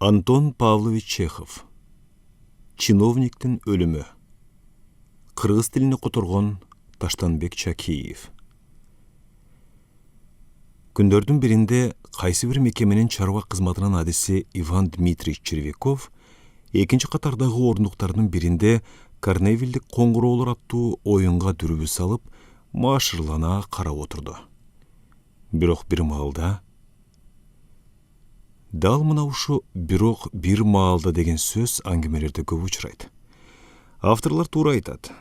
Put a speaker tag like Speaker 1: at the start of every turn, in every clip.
Speaker 1: Антон Павлович Чехов. Чиновниктин өлүмү. Кыргыз тилине которгон Таштанбек Чакиев. Күндөрдүн биринде кайсы бир мекеменин чарба кызматынын адиси Иван Дмитриевич Червяков экинчи катардагы ордуктардын биринде Карневилдик коңгуроолор аттуу оюнга дүрүбү салып, маашырлана карап отурду. Бирок бир маалда дал мына ушу бирок бир маалда деген сөз аңгемелерде көп учурайт. Авторлор туура айтат.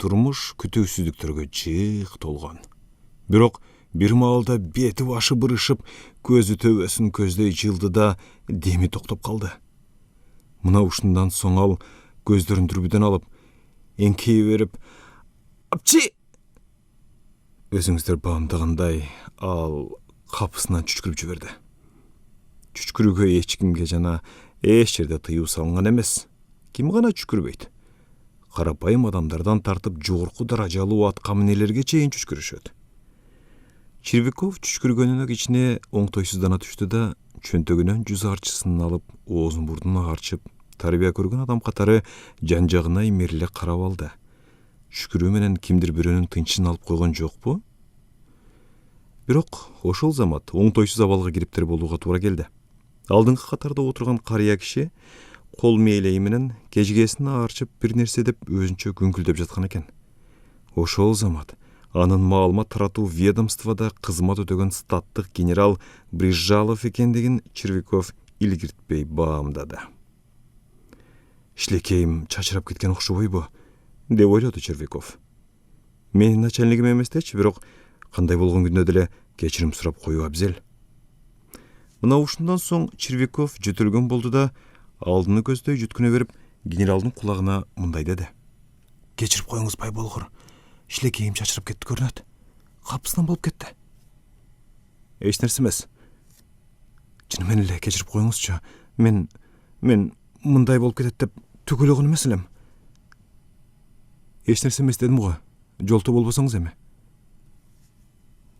Speaker 1: Турмуш күтүүсүздүктөргө жык толгон. Бирок бир маалда бети башы бырышып, көзү төбөсүн көздөй жылды да деми токтоп калды. Мына ушундан соң ал көздөрүн дүрбүдөн алып, эңкейе берип, "Апчи!" Өзүңүздөр баамдагандай, ал капысынан чүчкүрүп жиберди. Чүчкүрүүгө эч кимге жана эч жерде тыюу салынган эмес. Ким гана чүчкүрбөйт? Карапайым адамдардан тартып жогорку даражалуу атка минелерге чейин чүчкүрүшөт. Червяков чүчкүргөнүнө кичине оңтойсуздана түштү да, чөнтөгүнөн жүз арчысын алып, оозун бурдуна арчып, тарбия көргөн адам катары жан жагына имериле карап алды. Чүчкүрүү менен кимдир бирөөнүн тынчын алып койгон жокпу? Бирок ошол замат оңтойсуз абалга кириптер болууга туура келди. Алдыңкы катарда отурган карыя киши кол мээлеи менен кежгесин аарчып бир нерсе деп өзүнчө күңкүлдөп жаткан экен. Ошол замат анын маалымат таратуу ведомствода кызмат өтөгөн статтык генерал Брижалов экендигин Червяков илгиртпей баамдады. Шилекейим чачырап кеткен окшобойбу, деп ойлоду Червяков. Менин начальнигим эместечи, бирок кандай болгон күндө деле кечирим сурап коюу абзел. Мына ушундан соң Червяков жөтөлгөн болду да, алдыны көздөй жүткүнө берип, генералдын кулагына мындай деди. "Кечирип коюңуз бай болгор. Шилекейим чачырап кетти көрүнөт. Капысынан болуп кетти." "Эч нерсе эмес. Чын менен эле кечирип коюңузчу. Мен мындай болуп кетет деп түк ойлогон эмес элем." "Эч нерсе эмес дедим го. Жолтоо болбосоңуз эми."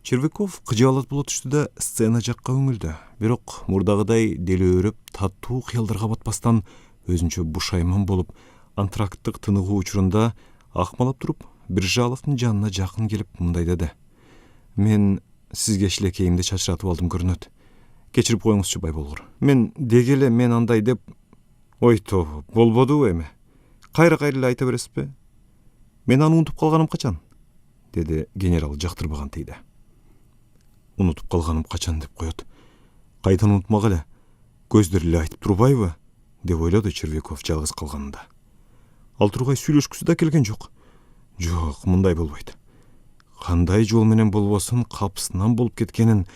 Speaker 1: Червяков кыжаалат боло түштү да сцена жакка үңүлдү. Бирок мурдагыдай делөөрөп, таттуу кыялдарга батпастан өзүнчө бушайман болуп, антракттык тыныгуу учурунда акмалап туруп, Брижаловдун жанына жакын келип мындай деди. "Мен сизге шилекейимди чачыратып алдым көрүнөт. Кечирип коюңузчу бай болгор. Мен деги эле мен андай деп..." "Ой тобу, болбодубу эми? Кайра эле айта бересизби? Мен аны унутуп калганым качан?" деди генерал жактырбаган тийде. "Унутуп калганым качан деп коет. Кайдан унутмак эле? Көздөр эле айтып турбайбы?" деп ойлоду Червяков жалгыз калганында. Ал тургай сүйлөшкүсү да келген жок. Жок, мындай болбойт. Кандай жол менен болбосун капысынан болуп кеткенин,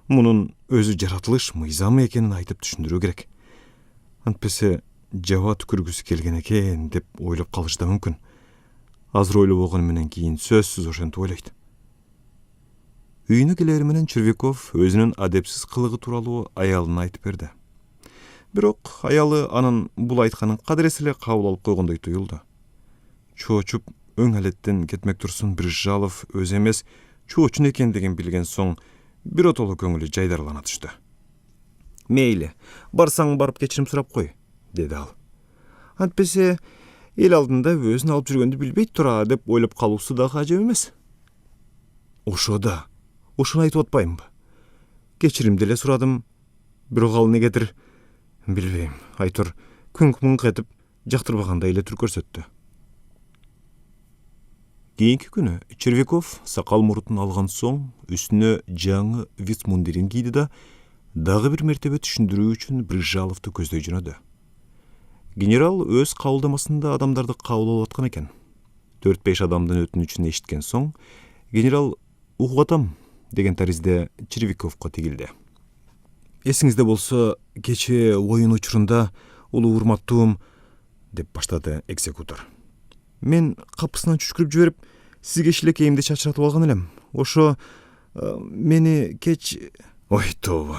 Speaker 1: мунун өзү жаратылыш мыйзамы экенин айтып түшүндүрүү керек. Антпесе жаба түкүргүсү келген экен деп ойлоп калышы да мүмкүн. Азыр ойлобогону менен кийин сөзсүз ошентип ойлойт. Үйүнө келери менен Червяков өзүнүн адепсиз кылыгы тууралуу аялына айтып берди. Бирок аялы анын бул айтканын кадыресе эле кабыл алып койгондой туюлду. Чоочуп өң алеттен кетмек турсун Брижалов өзү эмес чоочун экендигин билген соң биротоло көңүлү жайдарлана түштү. "Мейли, барсаң барып кечирим сурап кой", деди ал. "Антпесе эл алдында өзүн алып жүргөндү билбейт тура деп ойлоп калуусу дагы ажап эмес." "Ошо да, ошону айтып атпаймынбы? Кечирим деле сурадым, бирок ал негедир, билбейм, айтор күңк-мыңк этип, жактырбагандай эле түр көрсөттү." Кийинки күнү Червяков сакал мурутун алган соң үстүнө жаңы вицмундирин кийди да, дагы бир мертебе түшүндүрүү үчүн Брижаловду көздөй жөнөдү. Генерал өз кабылдамасында адамдарды кабыл алып аткан экен. 4-5 адамдын өтүнүчүн эшиткен соң, генерал "Угуп атам" деген таризде Червяковго тигилди. "Эсиңизде болсо, кечээ оюн учурунда, улуу урматтуум", деп баштады экзекутор. "Мен капысынан чүчкүрүп жиберип, сизге шилекейимди чачыратып алган элем. Ошо мени кеч..." "Ой тобу,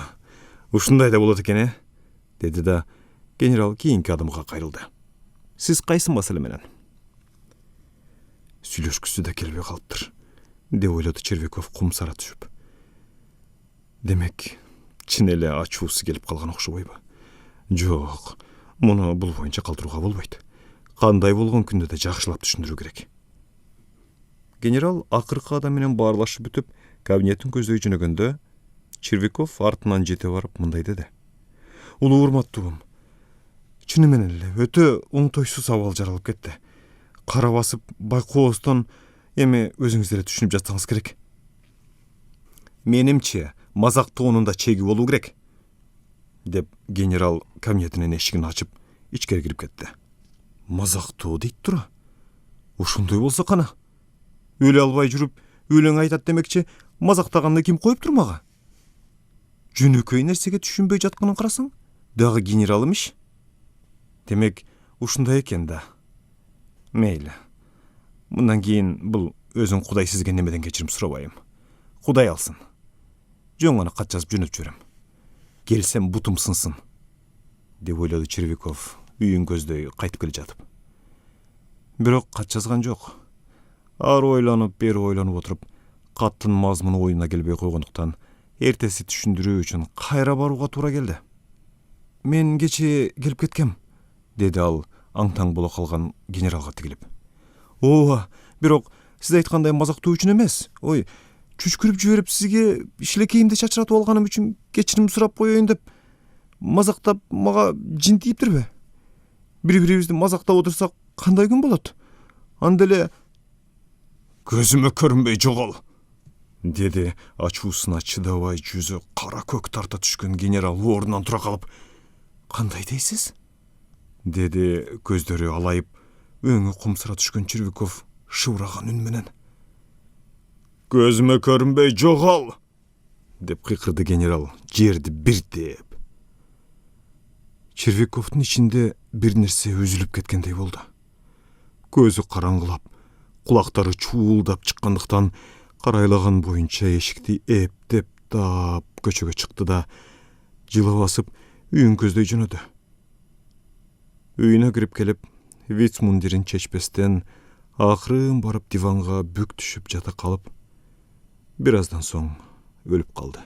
Speaker 1: ушундай да болот экен, э?" деди да генерал кийинки адамга кайрылды. "Сиз кайсы маселе менен?" "Сүйлөшкүсү да келбей калыптыр", деп ойлоду Червяков кумсара түшүп. Демек, чын эле ачуусу келип калган окшобойбу. Жок, муну бул боюнча калтырууга болбойт. Кандай болгон күндө да жакшылап түшүндүрүү керек. Генерал акыркы адам менен баарлашып бүтүп, кабинеттин көздөй жөнөгөндө, Червяков артынан жете барып мындай деди. Улуу урматтуум, чыны менен эле өтө оңтойсуз абал жаралып кетти. Кара басып, байкоостон эми өзүңүз деле түшүнүп жатсаңыз керек. Менимче, мазактоонун да чеги болуу керек, деп генерал кабинетинин эшигин ачып, ичкери кирип кетти. Мазактоо дейт тура. Ушундой болсо кана. Өлө албай жүрүп, өлең айтат демекчи, мазактаганды ким коюп турмага? Жөнөкөй нерсеге түшүнбөй жатканын карасаң, дагы генерал эмиш. Демек, ушундай экен да. Мейли. Мындан кийин бул өзүң Кудай сизге немеден кечирим сурабайм. Кудай алсын. Жөн гана кат жазып жөнөтүп жиберем. Келсем бутум сынсын, деп ойлоду Червяков, үйүн көздөй кайтып келе жатып. Бирок кат жазган жок. Ары ойлонуп, бери ойлонуп отуруп, каттын мазмуну оюна келбей койгондуктан, эртеси түшүндүрүү үчүн кайра барууга туура келди. Мен кечээ келип кеткем, деди ал аңтаң боло калган генералга тигилип. Ооба, бирок сиз айткандай мазактоо үчүн эмес. Ой, чүчкүрүп жиберип сизге шилекейимди чачыратып алганым үчүн кечирим сурап коеюн деп мазактап мага жин тийиптирби? Бири-бирибизди мазактап отурсак кандай күн болот? Анда эле көзүмө көрүнбөй жогол, деди ачуусуна чыдабай жүзү кара көк тарта түшкөн генерал ордунан тура калып. Кандай дейсиз? Деди көздөрү алайып, өңү кумсара түшкөн Червяков шыбыраган үн менен. Көзүмө көрүнбөй жогол, деп кыйкырды генерал, жерди бирдеп. Червяковдун ичинде бир нерсе үзүлүп кеткендей болду. Көзү караңгылап, кулактары чуулдап чыккандыктан карайлаган боюнча эшикти эптеп таап көчөгө чыкты да, жыла басып үйүн көздөй жөнөдү. Үйүнө кирип келип, вицмундирин чечпестен акырын барып диванга бүк түшүп жата калып, бир аздан соң өлүп калды.